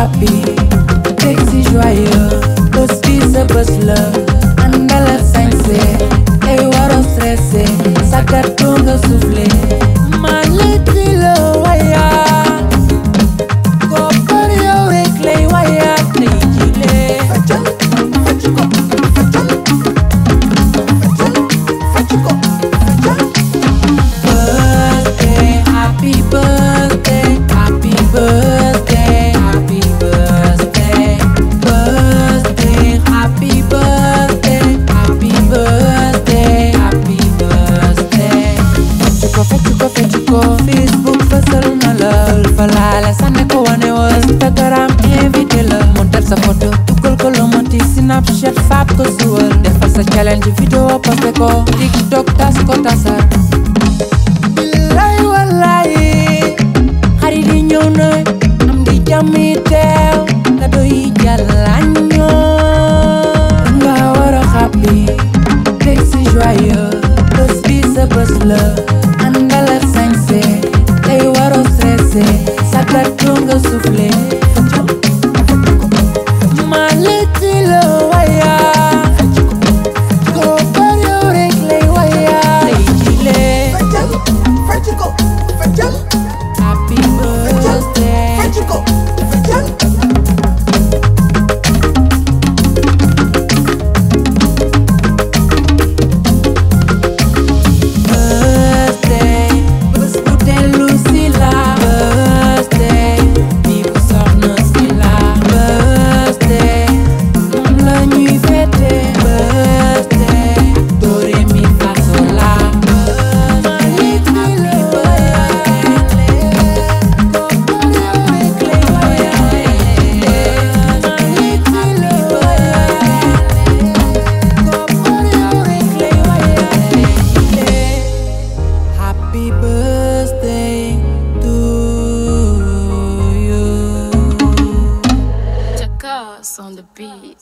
happy, sexy joyeux, bës bi sa bës la, àndal ak sañse, ay waro stressé, sakatu nga soufflé, ma leti la waya, ko par yow rek lay waya tey jile. Birthday, happy birthday, happy birthday, happy birthday, birthday, happy birthday, happy birthday, happy birthday. Feccuko, Facebook fësal na la, fa laale sànni ko wane wa, Instagram invité la, monter sa photo, dugal ko lo moti, Snapchat fab ko suwal, defal sa challenge vidéo posté ko, TikTok tas ko tasar. Billaay wallaay, xarit yi ñëw na, am di jàmmi teew, kado yi jàllañoo, nga war a happy, sexy joyeux, bës bi sa bës la, àndal ak sañse, tey waro stressé, sakatu nga soufflé, ma leti la waya, ko par yow rek lay waya tey jile. Happy birthday, birthday, bës bu dellu si la, birthday, bi bu soxna si la, birthday, moom la ñuy fête, birthday, do re mi fa sol la, ma leti la waya, ko par yow rek lay waya tey jile, ma leti la waya, ko par yow rek lay waya tey jile. Happy birthday to you. Chaka's on the beat.